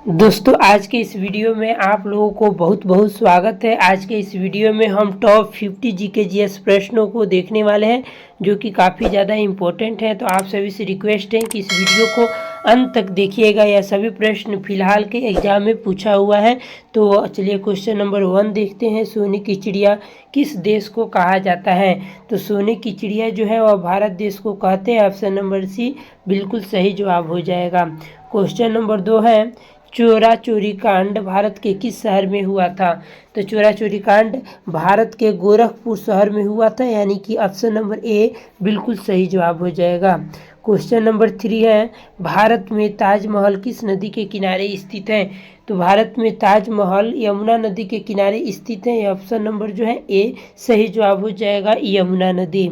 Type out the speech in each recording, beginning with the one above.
दोस्तों आज के इस वीडियो में आप लोगों को बहुत बहुत स्वागत है। आज के इस वीडियो में हम टॉप 50 जीके जीएस प्रश्नों को देखने वाले हैं जो कि काफ़ी ज़्यादा इम्पोर्टेंट है। तो आप सभी से रिक्वेस्ट है कि इस वीडियो को अंत तक देखिएगा। यह सभी प्रश्न फिलहाल के एग्जाम में पूछा हुआ है। तो चलिए क्वेश्चन नंबर 1 देखते हैं। सोने की चिड़िया किस देश को कहा जाता है? तो सोने की चिड़िया जो है वह भारत देश को कहते हैं। ऑप्शन नंबर सी बिल्कुल सही जवाब हो जाएगा। क्वेश्चन नंबर 2 है, चोरा चोरी कांड भारत के किस शहर में हुआ था? तो चोरा चोरी कांड भारत के गोरखपुर शहर में हुआ था, यानी कि ऑप्शन नंबर ए बिल्कुल सही जवाब हो जाएगा। क्वेश्चन नंबर 3 है, भारत में ताजमहल किस नदी के किनारे स्थित है? तो भारत में ताजमहल यमुना नदी के किनारे स्थित है। ऑप्शन नंबर जो है ए सही जवाब हो जाएगा, यमुना नदी।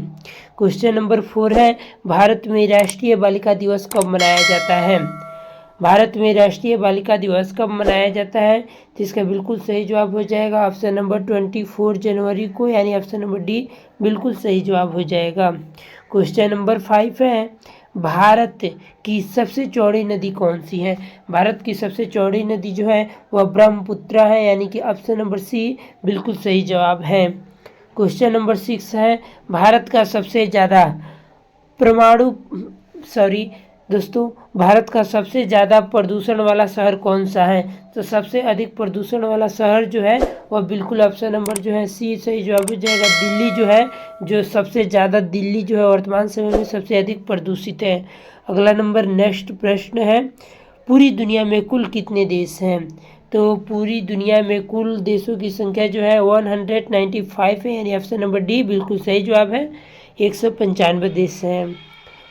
क्वेश्चन नंबर 4 है, भारत में राष्ट्रीय बालिका दिवस कब मनाया जाता है? भारत में राष्ट्रीय बालिका दिवस कब मनाया जाता है? तो इसका बिल्कुल सही जवाब हो जाएगा ऑप्शन नंबर 24 जनवरी को, यानी ऑप्शन नंबर डी बिल्कुल सही जवाब हो जाएगा। क्वेश्चन नंबर 5 है, भारत की सबसे चौड़ी नदी कौन सी है? भारत की सबसे चौड़ी नदी जो है वह ब्रह्मपुत्र है, यानी कि ऑप्शन नंबर सी बिल्कुल सही जवाब है। क्वेश्चन नंबर 6 है, भारत का सबसे ज़्यादा दोस्तों भारत का सबसे ज़्यादा प्रदूषण वाला शहर कौन सा है? तो सबसे अधिक प्रदूषण वाला शहर जो है वह बिल्कुल ऑप्शन नंबर जो है सी सही जवाब हो जाएगा। दिल्ली जो है, जो सबसे ज़्यादा दिल्ली जो है वर्तमान समय में सबसे अधिक प्रदूषित है। अगला नंबर नेक्स्ट प्रश्न है, पूरी दुनिया में कुल कितने देश हैं? तो पूरी दुनिया में कुल देशों की संख्या जो है 195 है, यानी ऑप्शन नंबर डी बिल्कुल सही जवाब है। 195 देश हैं।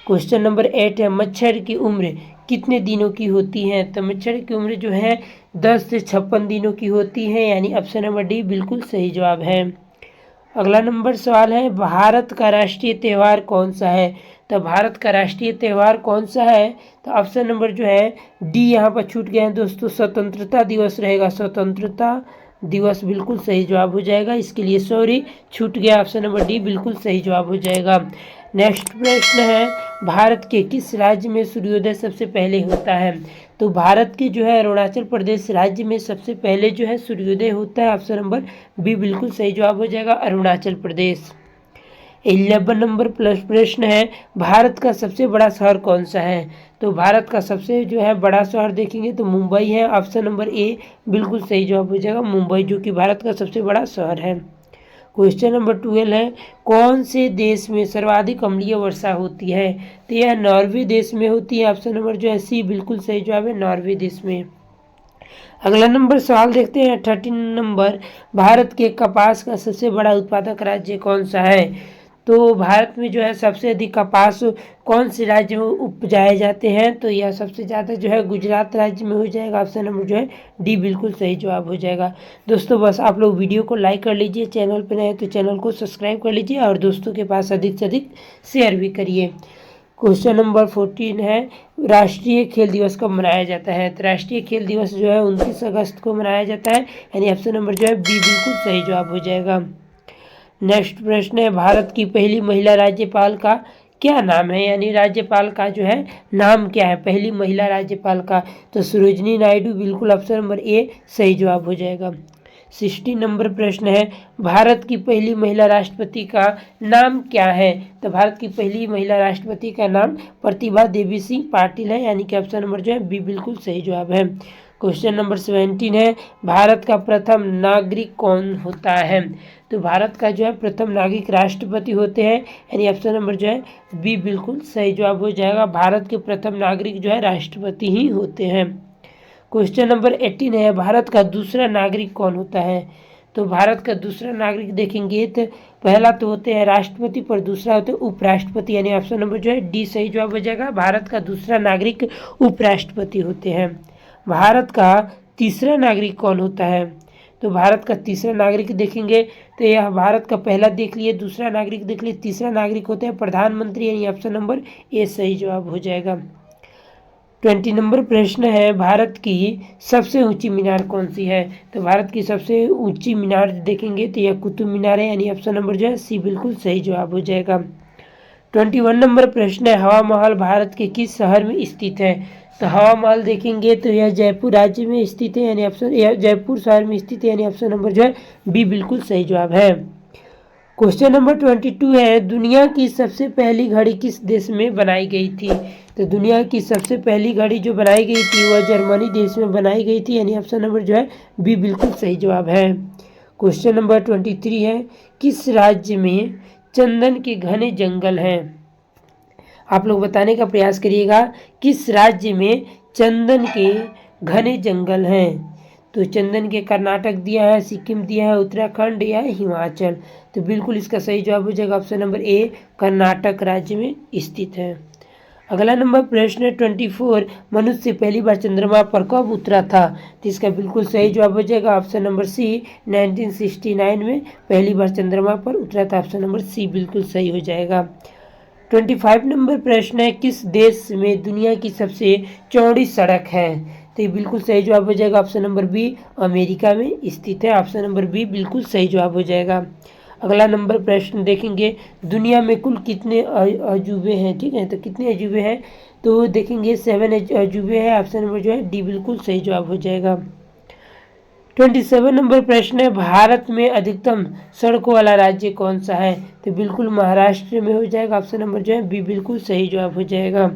क्वेश्चन नंबर 8 है, मच्छर की उम्र कितने दिनों की होती है? तो मच्छर की उम्र जो है 10 से 56 दिनों की होती है, यानी ऑप्शन नंबर डी बिल्कुल सही जवाब है। अगला नंबर सवाल है, भारत का राष्ट्रीय त्यौहार कौन सा है? तो भारत का राष्ट्रीय त्यौहार कौन सा है? तो ऑप्शन नंबर जो है डी यहाँ पर छूट गया है दोस्तों, स्वतंत्रता दिवस रहेगा। स्वतंत्रता दिवस बिल्कुल सही जवाब हो जाएगा, इसके लिए सॉरी छूट गया, ऑप्शन नंबर डी बिल्कुल सही जवाब हो जाएगा। नेक्स्ट प्रश्न है, भारत के किस राज्य में सूर्योदय सबसे पहले होता है? तो भारत के जो है अरुणाचल प्रदेश राज्य में सबसे पहले जो है सूर्योदय होता है। ऑप्शन नंबर बी बिल्कुल सही जवाब हो जाएगा, अरुणाचल प्रदेश। 11 नंबर प्लस प्रश्न है, भारत का सबसे बड़ा शहर कौन सा है? तो भारत का सबसे जो है बड़ा शहर देखेंगे तो मुंबई है। ऑप्शन नंबर ए बिल्कुल सही जवाब हो जाएगा, मुंबई, जो कि भारत का सबसे बड़ा शहर है। क्वेश्चन नंबर 12 है, कौन से देश में सर्वाधिक अम्लीय वर्षा होती है? तो यह नॉर्वे देश में होती है। ऑप्शन नंबर जो है सी बिल्कुल सही जवाब है, नॉर्वे देश में। अगला नंबर सवाल देखते हैं 13 नंबर, भारत के कपास का सबसे बड़ा उत्पादक राज्य कौन सा है? तो भारत में जो है सबसे अधिक कपास कौन से राज्य में उपजाए जाते हैं? तो यह सबसे ज़्यादा जो है गुजरात राज्य में हो जाएगा। ऑप्शन नंबर जो है डी बिल्कुल सही जवाब हो जाएगा। दोस्तों बस आप लोग वीडियो को लाइक कर लीजिए, चैनल पर नए हैं तो चैनल को सब्सक्राइब कर लीजिए और दोस्तों के पास अधिक से अधिक शेयर भी करिए। क्वेश्चन नंबर 14 है, राष्ट्रीय खेल दिवस कब मनाया जाता है? तो राष्ट्रीय खेल दिवस जो है 29 अगस्त को मनाया जाता है, यानी ऑप्शन नंबर जो है बी बिल्कुल सही जवाब हो जाएगा। नेक्स्ट प्रश्न है, भारत की पहली महिला राज्यपाल का क्या नाम है? यानी राज्यपाल का जो है नाम क्या है पहली महिला राज्यपाल का? तो सरोजिनी नायडू बिल्कुल ऑप्शन नंबर ए सही जवाब हो जाएगा। 60 नंबर प्रश्न है, भारत की पहली महिला राष्ट्रपति का नाम क्या है? तो भारत की पहली महिला राष्ट्रपति का नाम प्रतिभा देवी सिंह पाटिल है, यानी कि ऑप्शन नंबर जो है बी बिल्कुल सही जवाब है। क्वेश्चन नंबर 17 है, भारत का प्रथम नागरिक कौन होता है? तो भारत का जो है प्रथम नागरिक राष्ट्रपति होते हैं, यानी ऑप्शन नंबर जो है बी बिल्कुल सही जवाब हो जाएगा। भारत के प्रथम नागरिक जो है राष्ट्रपति ही होते हैं। क्वेश्चन नंबर 18 है, भारत का दूसरा नागरिक कौन होता है? तो भारत का दूसरा नागरिक देखेंगे तो पहला तो होते हैं राष्ट्रपति, पर दूसरा होते हैं उपराष्ट्रपति, यानी ऑप्शन नंबर जो है डी सही जवाब हो जाएगा। भारत का दूसरा नागरिक उपराष्ट्रपति होते हैं। भारत का तीसरा नागरिक कौन होता है? तो भारत का तीसरा नागरिक देखेंगे तो यह भारत का पहला देख लिए, दूसरा नागरिक देख लिए, तीसरा नागरिक होते हैं प्रधानमंत्री, यानी ऑप्शन नंबर ए सही जवाब हो जाएगा। 20 नंबर प्रश्न है, भारत की सबसे ऊंची मीनार कौन सी है? तो भारत की सबसे ऊंची मीनार देखेंगे तो यह कुतुब मीनार है, यानी ऑप्शन नंबर जो है सी बिल्कुल सही जवाब हो जाएगा। 21 नंबर प्रश्न है, हवा महल भारत के किस शहर में स्थित है? तो हवा महल देखेंगे तो यह जयपुर राज्य में स्थित है, यानी ऑप्शन, यह जयपुर शहर में स्थित है, यानी ऑप्शन नंबर जो है बी बिल्कुल सही जवाब है। क्वेश्चन नंबर 22 है, दुनिया की सबसे पहली घड़ी किस देश में बनाई गई थी? तो दुनिया की सबसे पहली घड़ी जो बनाई गई थी वह जर्मनी देश में बनाई गई थी, यानी ऑप्शन नंबर जो है बी बिल्कुल सही जवाब है। क्वेश्चन नंबर 23 है, किस राज्य में चंदन के घने जंगल हैं? आप लोग बताने का प्रयास करिएगा, किस राज्य में चंदन के घने जंगल हैं? तो चंदन के कर्नाटक दिया है, सिक्किम दिया है, उत्तराखंड या हिमाचल। तो बिल्कुल इसका सही जवाब हो जाएगा ऑप्शन नंबर ए, कर्नाटक राज्य में स्थित है। अगला नंबर प्रश्न है 24, मनुष्य पहली बार चंद्रमा पर कब उतरा था? तो इसका बिल्कुल सही जवाब हो जाएगा ऑप्शन नंबर सी, 1969 में पहली बार चंद्रमा पर उतरा था। ऑप्शन नंबर सी बिल्कुल सही हो जाएगा। 25 नंबर प्रश्न है, किस देश में दुनिया की सबसे चौड़ी सड़क है? तो ये बिल्कुल सही जवाब हो जाएगा ऑप्शन नंबर बी, अमेरिका में स्थित है। ऑप्शन नंबर बी बिल्कुल सही जवाब हो जाएगा। अगला नंबर प्रश्न देखेंगे, दुनिया में कुल कितने अजूबे हैं? ठीक है, तो कितने अजूबे हैं? तो देखेंगे 7 अजूबे हैं। ऑप्शन नंबर जो है डी बिल्कुल सही जवाब हो जाएगा। 27 नंबर प्रश्न है, भारत में अधिकतम सड़कों वाला राज्य कौन सा है? तो बिल्कुल महाराष्ट्र में हो जाएगा। ऑप्शन नंबर जो है बी बिल्कुल सही जवाब हो जाएगा।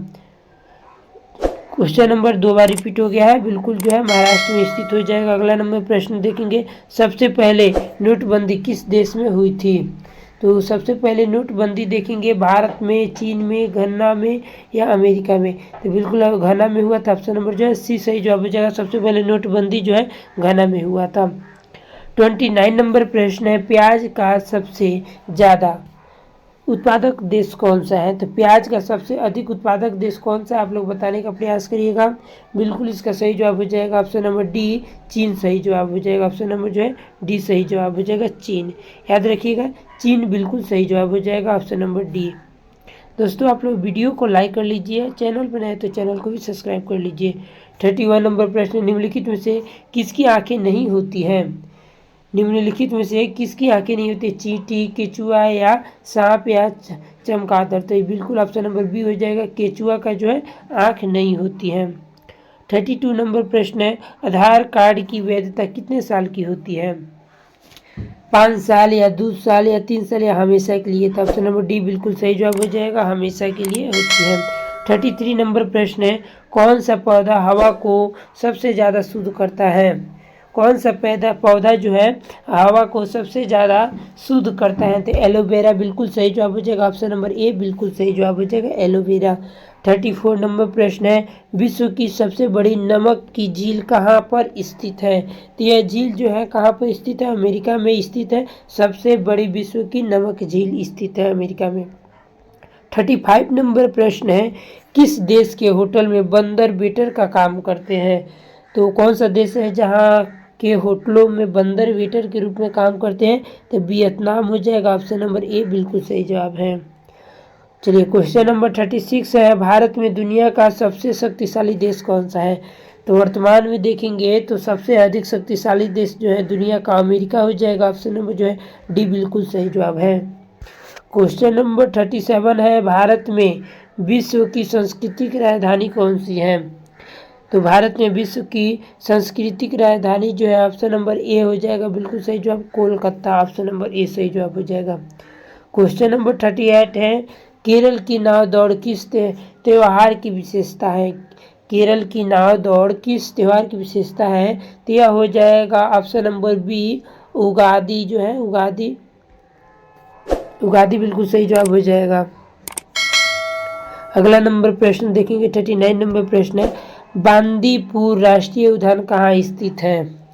क्वेश्चन नंबर 2 बार रिपीट हो गया है, बिल्कुल जो है महाराष्ट्र में स्थित हो जाएगा। अगला नंबर प्रश्न देखेंगे, सबसे पहले नोटबंदी किस देश में हुई थी? तो सबसे पहले नोटबंदी देखेंगे भारत में, चीन में, घना में या अमेरिका में? तो बिल्कुल घना में हुआ था। ऑप्शन नंबर जो है सी सही जवाब हो जाएगा। सबसे पहले नोटबंदी जो है घना में हुआ था। 29 नंबर प्रश्न है, प्याज का सबसे ज़्यादा उत्पादक देश कौन सा है? तो प्याज का सबसे अधिक उत्पादक देश कौन सा है? आप लोग बताने का प्रयास करिएगा। बिल्कुल इसका सही जवाब हो जाएगा ऑप्शन नंबर डी, चीन सही जवाब हो जाएगा। ऑप्शन नंबर जो है डी सही जवाब हो जाएगा, चीन। याद रखिएगा, चीन बिल्कुल सही जवाब हो जाएगा, ऑप्शन नंबर डी। दोस्तों आप लोग वीडियो को लाइक कर लीजिए, चैनल पर नए तो चैनल को भी सब्सक्राइब कर लीजिए। 31 नंबर प्रश्न, निम्नलिखित में से किसकी आँखें नहीं होती हैं? निम्नलिखित में से किसकी आंखें नहीं होती? चींटी, केचुआ या सांप या चमगादड़? तो ये बिल्कुल ऑप्शन नंबर बी हो जाएगा, केचुआ का जो है आंख नहीं होती है। 32 नंबर प्रश्न है, आधार कार्ड की वैधता कितने साल की होती है? 5 साल या 2 साल या 3 साल या हमेशा के लिए? तो ऑप्शन नंबर डी बिल्कुल सही जवाब हो जाएगा, हमेशा के लिए होती है। 33 नंबर प्रश्न है, कौन सा पौधा हवा को सबसे ज़्यादा शुद्ध करता है? कौन सा पौधा जो है हवा को सबसे ज़्यादा शुद्ध करता है? तो एलोवेरा बिल्कुल सही जवाब हो जाएगा। ऑप्शन नंबर ए बिल्कुल सही जवाब हो जाएगा, एलोवेरा। 34 नंबर प्रश्न है, विश्व की सबसे बड़ी नमक की झील कहाँ पर स्थित है? तो यह झील जो है कहाँ पर स्थित है? अमेरिका में स्थित है। सबसे बड़ी विश्व की नमक झील स्थित है अमेरिका में। 35 नंबर प्रश्न है, किस देश के होटल में बंदर वेटर का काम करते हैं? तो कौन सा देश है जहाँ के होटलों में बंदर वेटर के रूप में काम करते हैं? तो वियतनाम हो जाएगा। ऑप्शन नंबर ए बिल्कुल सही जवाब है। चलिए क्वेश्चन नंबर 36 है, भारत में दुनिया का सबसे शक्तिशाली देश कौन सा है? तो वर्तमान में देखेंगे तो सबसे अधिक शक्तिशाली देश जो है दुनिया का अमेरिका हो जाएगा। ऑप्शन नंबर जो है डी बिल्कुल सही जवाब है। क्वेश्चन नंबर 37 है, भारत में विश्व की सांस्कृतिक राजधानी कौन सी है? तो भारत में विश्व की सांस्कृतिक राजधानी जो है ऑप्शन नंबर ए हो जाएगा, बिल्कुल सही जवाब, कोलकाता। ऑप्शन नंबर ए सही जवाब हो जाएगा। क्वेश्चन नंबर 38 है, केरल की नाव दौड़ किस त्योहार की विशेषता है? केरल की नाव दौड़ किस त्योहार की विशेषता है? तो यह हो जाएगा ऑप्शन नंबर बी, उगादी जो है, उगादी बिल्कुल सही जवाब हो जाएगा। अगला नंबर प्रश्न देखेंगे, 39 नंबर प्रश्न है, बांदीपुर राष्ट्रीय उद्यान कहाँ स्थित है?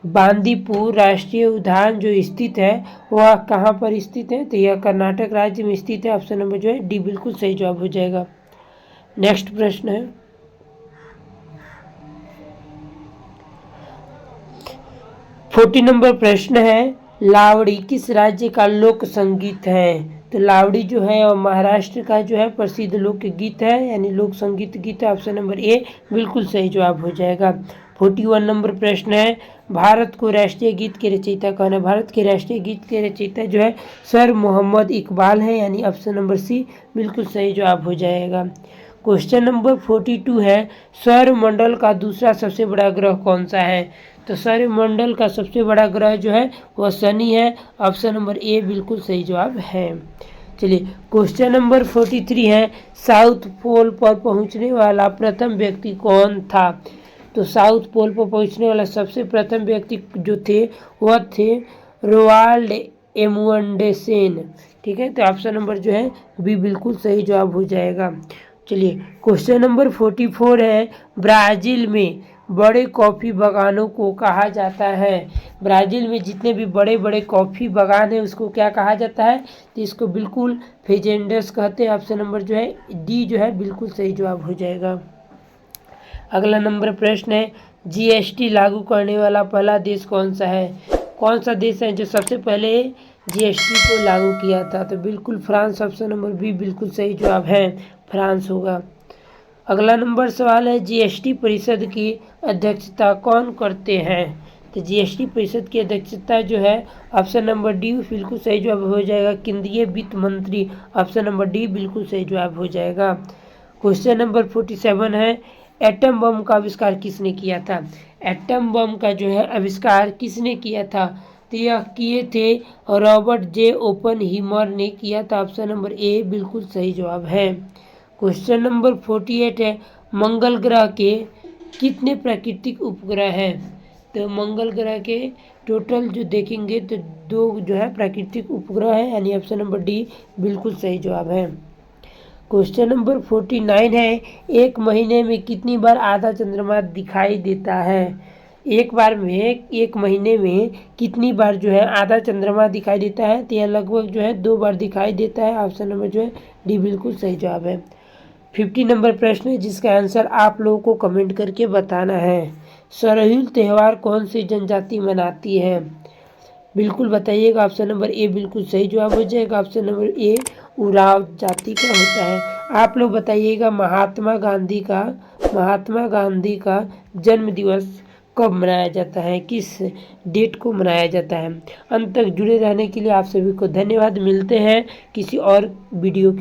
बांदीपुर राष्ट्रीय उद्यान जो स्थित है वह कहाँ पर स्थित है? तो यह कर्नाटक राज्य में स्थित है। ऑप्शन नंबर जो है डी बिल्कुल सही जवाब हो जाएगा। नेक्स्ट प्रश्न है, 40 नंबर प्रश्न है, लावड़ी किस राज्य का लोक संगीत है? तो लावड़ी जो है और महाराष्ट्र का जो है प्रसिद्ध लोकगीत है, यानी लोक संगीत गीत है। ऑप्शन नंबर ए बिल्कुल सही जवाब हो जाएगा। 41 नंबर प्रश्न है, भारत को राष्ट्रीय गीत के रचयिता कौन है? भारत के राष्ट्रीय गीत के रचयिता जो है सर मोहम्मद इकबाल है, यानी ऑप्शन नंबर सी बिल्कुल सही जवाब हो जाएगा। क्वेश्चन नंबर 42 है, सौरमंडल का दूसरा सबसे बड़ा ग्रह कौन सा है? तो सौरमंडल का सबसे बड़ा ग्रह जो है वह शनि है। ऑप्शन नंबर ए बिल्कुल सही जवाब है। चलिए क्वेश्चन नंबर 43 है, साउथ पोल पर पहुंचने वाला प्रथम व्यक्ति कौन था? तो साउथ पोल पर पहुंचने वाला सबसे प्रथम व्यक्ति जो थे वह थे रोवाल्ड एमुंडसेन। ठीक है, तो ऑप्शन नंबर जो है बी बिल्कुल सही जवाब हो जाएगा। चलिए क्वेश्चन नंबर 44 है, ब्राज़ील में बड़े कॉफ़ी बागानों को कहा जाता है? ब्राज़ील में जितने भी बड़े बड़े कॉफ़ी बागान हैं उसको क्या कहा जाता है? तो इसको बिल्कुल फेजेंडस कहते हैं। ऑप्शन नंबर जो है डी जो है बिल्कुल सही जवाब हो जाएगा। अगला नंबर प्रश्न है, जीएसटी लागू करने वाला पहला देश कौन सा है? कौन सा देश है जो सबसे पहले जीएसटी को लागू किया था? तो बिल्कुल फ्रांस। ऑप्शन नंबर बी बिल्कुल सही जवाब है, फ्रांस होगा। अगला नंबर सवाल है, जीएसटी परिषद की अध्यक्षता कौन करते हैं? तो जीएसटी परिषद की अध्यक्षता जो है ऑप्शन नंबर डी बिल्कुल सही जवाब हो जाएगा, केंद्रीय वित्त मंत्री। ऑप्शन नंबर डी बिल्कुल सही जवाब हो जाएगा। क्वेश्चन नंबर 47 है, एटम बम का आविष्कार किसने किया था? एटम बम का जो है आविष्कार किसने किया था? तो यह किए थे रॉबर्ट जे ओपनहीमर ने किया था। ऑप्शन नंबर ए बिल्कुल सही जवाब है। क्वेश्चन नंबर 48 है, मंगल ग्रह के कितने प्राकृतिक उपग्रह हैं? तो मंगल ग्रह के टोटल जो देखेंगे तो 2 जो है प्राकृतिक उपग्रह है, यानी ऑप्शन नंबर डी बिल्कुल सही जवाब है। क्वेश्चन नंबर 49 है, एक महीने में कितनी बार आधा चंद्रमा दिखाई देता है? एक महीने में कितनी बार जो है आधा चंद्रमा दिखाई देता है? तो यह लगभग जो है 2 बार दिखाई देता है। ऑप्शन नंबर जो है डी बिल्कुल सही जवाब है। 50 नंबर प्रश्न है जिसका आंसर आप लोगों को कमेंट करके बताना है। सरहुल त्यौहार कौन सी जनजाति मनाती है? बिल्कुल बताइएगा। ऑप्शन नंबर ए बिल्कुल सही जवाब हो जाएगा। ऑप्शन नंबर ए उराव जाति का होता है। आप लोग बताइएगा महात्मा गांधी का जन्म दिवस कब मनाया जाता है, किस डेट को मनाया जाता है? अंत तक जुड़े रहने के लिए आप सभी को धन्यवाद। मिलते हैं किसी और वीडियो के